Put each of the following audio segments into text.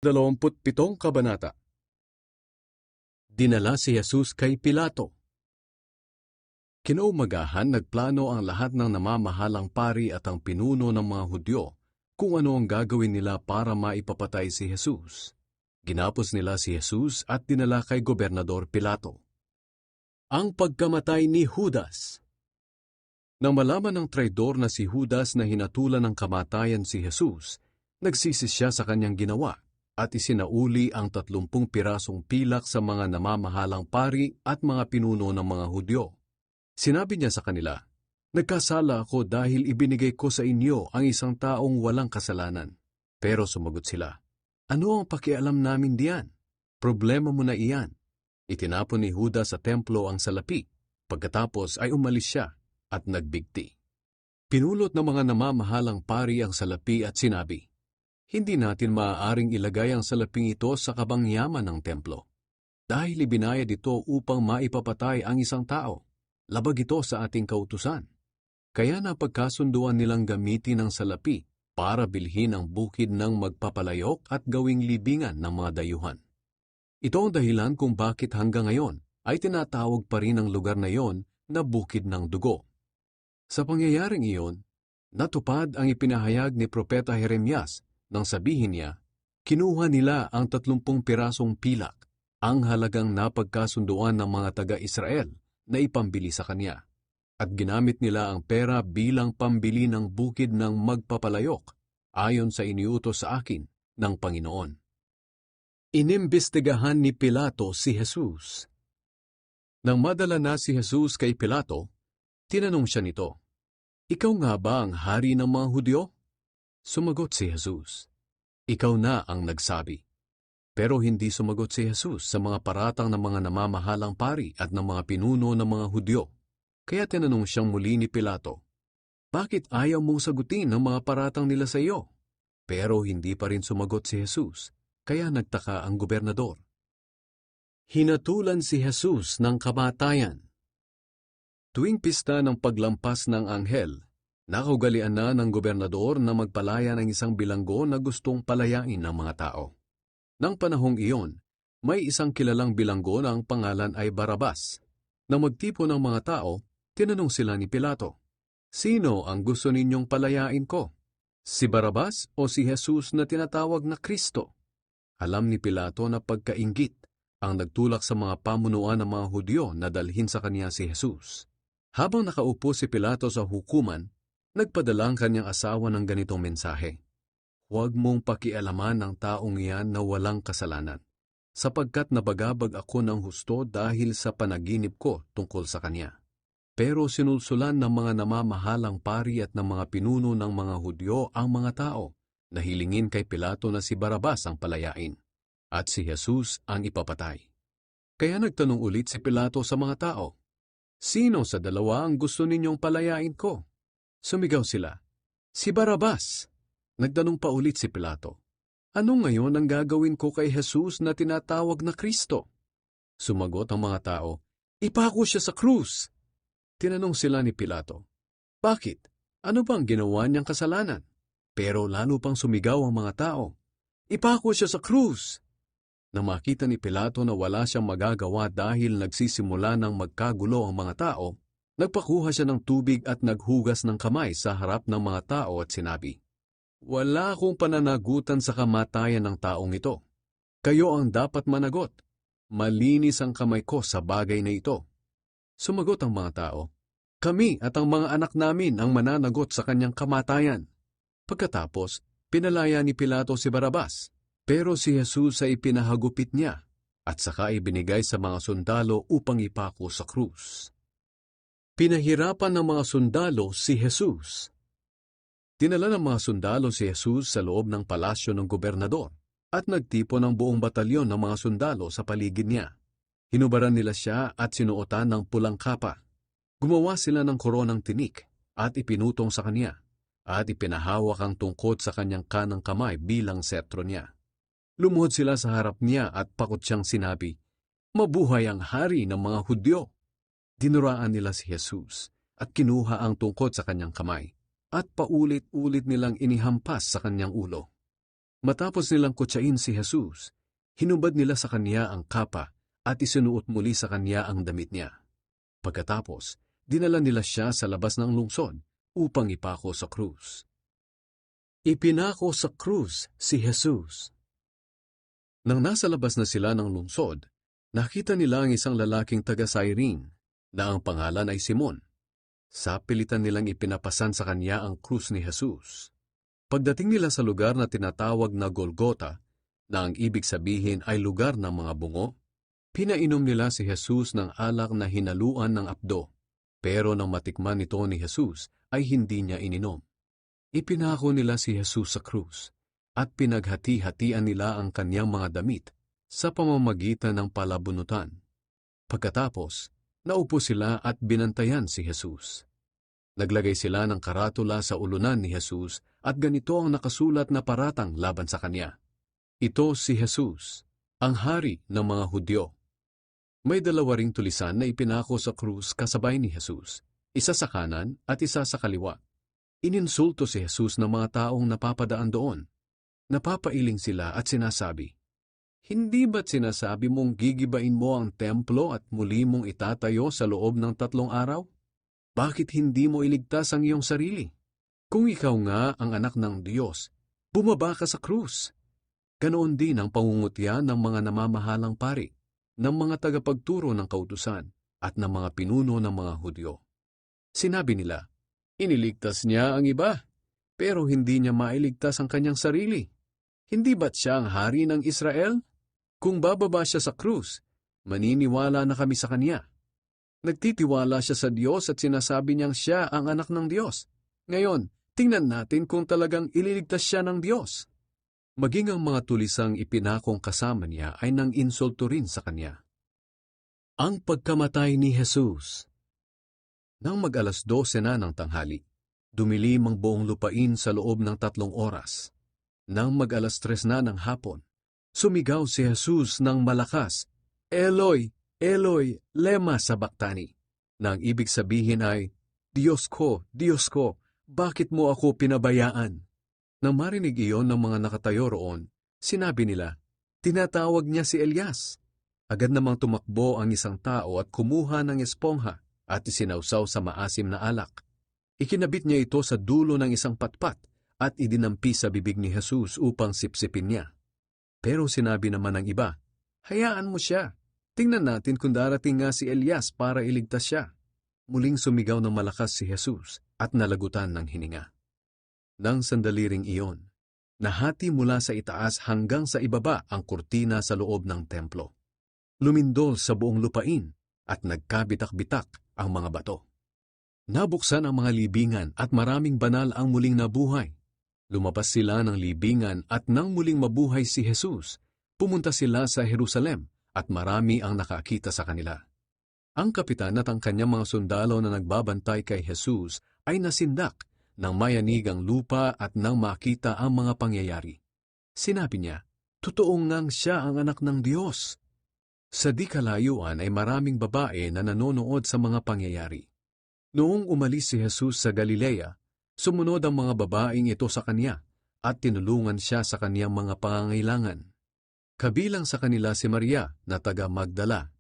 27 Kabanata. Dinala si Jesus kay Pilato. Kinaumagahan nagplano ang lahat ng namamahalang pari at ang pinuno ng mga Hudyo kung ano ang gagawin nila para maipapatay si Jesus. Ginapos nila si Jesus at dinala kay Gobernador Pilato. Ang pagkamatay ni Judas. Nang malaman ng traidor na si Judas na hinatulan ng kamatayan si Jesus, nagsisi siya sa kanyang ginawa at isinauli ang 30 pirasong pilak sa mga namamahalang pari at mga pinuno ng mga Hudyo. Sinabi niya sa kanila, "Nagkasala ako dahil ibinigay ko sa inyo ang isang taong walang kasalanan." Pero sumagot sila, "Ano ang pakialam namin diyan? Problema mo na iyan." Itinapon ni Judas sa templo ang salapi. Pagkatapos ay umalis siya at nagbigti. Pinulot ng mga namamahalang pari ang salapi at sinabi, "Hindi natin maaaring ilagay ang salaping ito sa kabangyaman ng templo. Dahil ibinayad ito upang maipapatay ang isang tao, labag ito sa ating kautusan." Kaya napagkasunduan nilang gamitin ang salapi para bilhin ang bukid ng magpapalayok at gawing libingan ng mga dayuhan. Ito ang dahilan kung bakit hanggang ngayon ay tinatawag pa rin ang lugar na iyon na Bukid ng Dugo. Sa pangyayaring iyon, natupad ang ipinahayag ni Propeta Jeremias nang sabihin niya, "Kinuha nila ang 30 pirasong pilak, ang halagang napagkasunduan ng mga taga-Israel na ipambili sa kanya, at ginamit nila ang pera bilang pambili ng bukid ng magpapalayok ayon sa iniutos sa akin ng Panginoon." Inimbestigahan ni Pilato si Jesus. Nang madala na si Jesus kay Pilato, tinanong siya nito, "Ikaw nga ba ang hari ng mga Hudyo?" Sumagot si Jesus, "Ikaw na ang nagsabi." Pero hindi sumagot si Jesus sa mga paratang ng mga namamahalang pari at ng mga pinuno ng mga Hudyo. Kaya tinanong siyang muli ni Pilato, "Bakit ayaw mong sagutin ang mga paratang nila sa iyo?" Pero hindi pa rin sumagot si Jesus, kaya nagtaka ang gobernador. Hinatulan si Jesus ng kamatayan. Tuwing pista ng paglampas ng anghel, nakaugalian na ng gobernador na magpalaya ng isang bilanggo na gustong palayain ng mga tao. Nang panahong iyon, may isang kilalang bilanggo na ang pangalan ay Barabas. Nang magtipon ng mga tao, tinanong sila ni Pilato, "Sino ang gusto ninyong palayain ko? Si Barabas o si Jesus na tinatawag na Kristo?" Alam ni Pilato na pagkainggit ang nagtulak sa mga pamunuan ng mga Hudyo na dalhin sa kanya si Jesus. Habang nakaupo si Pilato sa hukuman, nagpadala ang kanyang asawa ng ganitong mensahe, "Huwag mong pakialaman ang taong iyan na walang kasalanan, sapagkat nabagabag ako ng husto dahil sa panaginip ko tungkol sa kanya." Pero sinulsulan ng mga namamahalang pari at ng mga pinuno ng mga Hudyo ang mga tao na hilingin kay Pilato na si Barabas ang palayain at si Jesus ang ipapatay. Kaya nagtanong ulit si Pilato sa mga tao, "Sino sa dalawa ang gusto ninyong palayain ko?" Sumigaw sila, "Si Barabas!" Nagtanong pa ulit si Pilato, "Ano ngayon ang gagawin ko kay Jesus na tinatawag na Kristo?" Sumagot ang mga tao, "Ipako siya sa krus!" Tinanong sila ni Pilato, "Bakit? Ano bang ginawa niyang kasalanan?" Pero lalo pang sumigaw ang mga tao, "Ipako siya sa krus!" Nang makita ni Pilato na wala siyang magagawa dahil nagsisimula ng magkagulo ang mga tao, nagpakuha siya ng tubig at naghugas ng kamay sa harap ng mga tao at sinabi, "Wala akong pananagutan sa kamatayan ng taong ito. Kayo ang dapat managot. Malinis ang kamay ko sa bagay na ito." Sumagot ang mga tao, "Kami at ang mga anak namin ang mananagot sa kanyang kamatayan." Pagkatapos, pinalaya ni Pilato si Barabas, pero si Jesus ay pinahagupit niya at saka ibinigay sa mga sundalo upang ipako sa krus. Pinahirapan ng mga sundalo si Jesus. Dinala ng mga sundalo si Jesus sa loob ng palasyo ng gobernador at nagtipon ng buong batalyon ng mga sundalo sa paligid niya. Hinubaran nila siya at sinuotan ng pulang kapa. Gumawa sila ng koronang tinik at ipinutong sa kanya at ipinahawak ang tungkod sa kanyang kanang kamay bilang setro niya. Lumuhod sila sa harap niya at pakot siyang sinabi, "Mabuhay ang hari ng mga Hudyo!" Dinuraan nila si Jesus at kinuha ang tungkod sa kanyang kamay at paulit-ulit nilang inihampas sa kanyang ulo. Matapos nilang kutsain si Jesus, hinubad nila sa kanya ang kapa at isinuot muli sa kanya ang damit niya. Pagkatapos, dinala nila siya sa labas ng lungsod upang ipako sa krus. Ipinako sa krus si Jesus. Nang nasa labas na sila ng lungsod, nakita nila ang isang lalaking taga-Cyrene na ang pangalan ay Simon. Sapilitan nilang ipinapasan sa kanya ang krus ni Jesus. Pagdating nila sa lugar na tinatawag na Golgota, na ang ibig sabihin ay lugar ng mga bungo, pinainom nila si Jesus ng alak na hinaluan ng apdo, pero nang matikman nito ni Jesus ay hindi niya ininom. Ipinako nila si Jesus sa krus at pinaghati-hatian nila ang kanyang mga damit sa pamamagitan ng palabunutan. Pagkatapos, naupo sila at binantayan si Jesus. Naglagay sila ng karatula sa ulunan ni Jesus at ganito ang nakasulat na paratang laban sa kanya. Ito si Jesus, ang hari ng mga Hudyo. May dalawa ring tulisan na ipinako sa krus kasabay ni Jesus, isa sa kanan at isa sa kaliwa. Ininsulto si Jesus ng mga taong napapadaan doon. Napapailing sila at sinasabi, "Hindi ba't sinasabi mong gigibain mo ang templo at muli mong itatayo sa loob ng 3 araw? Bakit hindi mo iligtas ang iyong sarili? Kung ikaw nga ang anak ng Diyos, bumaba ka sa krus." Ganoon din ang pangungutya ng mga namamahalang pari, ng mga tagapagturo ng kautusan, at ng mga pinuno ng mga Hudyo. Sinabi nila, "Iniligtas niya ang iba, pero hindi niya mailigtas ang kanyang sarili. Hindi ba't siya ang hari ng Israel? Kung bababa siya sa krus, maniniwala na kami sa kanya. Nagtitiwala siya sa Diyos at sinasabi niyang siya ang anak ng Diyos. Ngayon, tingnan natin kung talagang ililigtas siya ng Diyos." Maging ang mga tulisang ipinakong kasama niya ay nang insulto rin sa kanya. Ang pagkamatay ni Jesus. Nang mag-alas 12 na ng tanghali, dumilim ang buong lupain sa loob ng 3 oras. Nang mag-alas 3 na ng hapon, sumigaw si Jesus ng malakas, "Eloi, Eloi, lema sabachthani," na ang ibig sabihin ay, Diyos ko, bakit mo ako pinabayaan?" Nang marinig iyon ng mga nakatayo roon, sinabi nila, "Tinatawag niya si Elias." Agad namang tumakbo ang isang tao at kumuha ng espongha at isinawsaw sa maasim na alak. Ikinabit niya ito sa dulo ng isang patpat at idinampi sa bibig ni Jesus upang sipsipin niya. Pero sinabi naman ng iba, "Hayaan mo siya. Tingnan natin kung darating nga si Elias para iligtas siya." Muling sumigaw ng malakas si Jesus at nalagutan ng hininga. Nang sandali ring iyon, nahati mula sa itaas hanggang sa ibaba ang kurtina sa loob ng templo. Lumindol sa buong lupain at nagkabitak-bitak ang mga bato. Nabuksan ang mga libingan at maraming banal ang muling nabuhay. Lumabas sila ng libingan at nang muling mabuhay si Jesus, pumunta sila sa Jerusalem at marami ang nakakita sa kanila. Ang kapitan at ang kanyang mga sundalo na nagbabantay kay Jesus ay nasindak nang mayanig ang lupa at nang makita ang mga pangyayari. Sinabi niya, "Totoo ngang siya ang anak ng Diyos." Sa di kalayuan ay maraming babae na nanonood sa mga pangyayari. Noong umalis si Jesus sa Galilea, sumunod ang mga babaeng ito sa kanya at tinulungan siya sa kaniyang mga pangangailangan. Kabilang sa kanila si Maria na taga Magdala,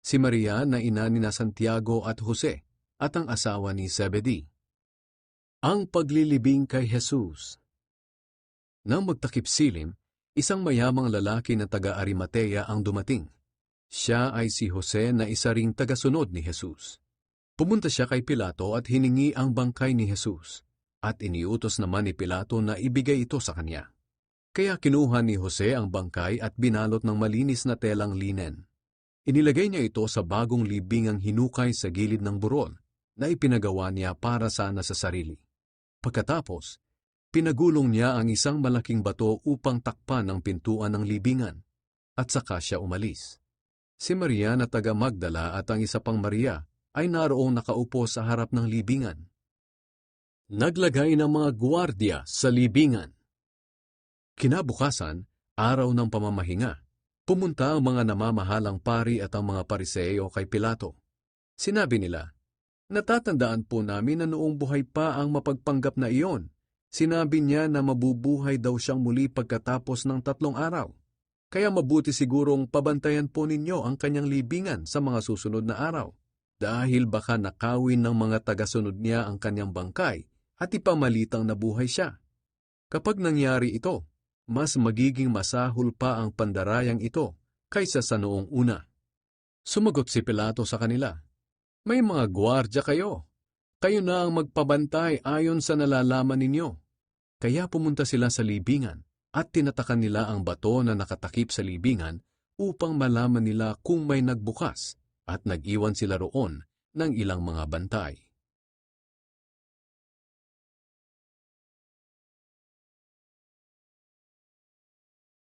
si Maria na ina ni Santiago at Jose at ang asawa ni Zebedee. Ang paglilibing kay Jesus. Nang magtakip silim, isang mayamang lalaki na taga Arimatea ang dumating. Siya ay si Jose na isa ring tagasunod ni Jesus. Pumunta siya kay Pilato at hiningi ang bangkay ni Jesus, at iniutos naman ni Pilato na ibigay ito sa kanya. Kaya kinuha ni Jose ang bangkay at binalot ng malinis na telang linen. Inilagay niya ito sa bagong libingang hinukay sa gilid ng burol na ipinagawa niya para sana sa sarili. Pagkatapos, pinagulong niya ang isang malaking bato upang takpan ang pintuan ng libingan, at saka siya umalis. Si Maria na taga Magdala at ang isa pang Maria ay naroong nakaupo sa harap ng libingan. Naglagay ng mga gwardiya sa libingan. Kinabukasan, araw ng pamamahinga, pumunta ang mga namamahalang pari at ang mga Pariseo kay Pilato. Sinabi nila, "Natatandaan po namin na noong buhay pa ang mapagpanggap na iyon, Sinabi niya na mabubuhay daw siyang muli pagkatapos ng 3 araw. Kaya mabuti sigurong pabantayan po ninyo ang kanyang libingan sa mga susunod na araw, dahil baka nakawin ng mga tagasunod niya ang kanyang bangkay at ipamalitang nabuhay siya. Kapag nangyari ito, mas magiging masahol pa ang pandarayang ito kaysa sa noong una. Sumagot si Pilato sa kanila, "May mga gwardya kayo. Kayo na ang magpabantay ayon sa nalalaman ninyo." Kaya pumunta sila sa libingan at tinatakan nila ang bato na nakatakip sa libingan upang malaman nila kung may nagbukas, at nag-iwan sila roon ng ilang mga bantay.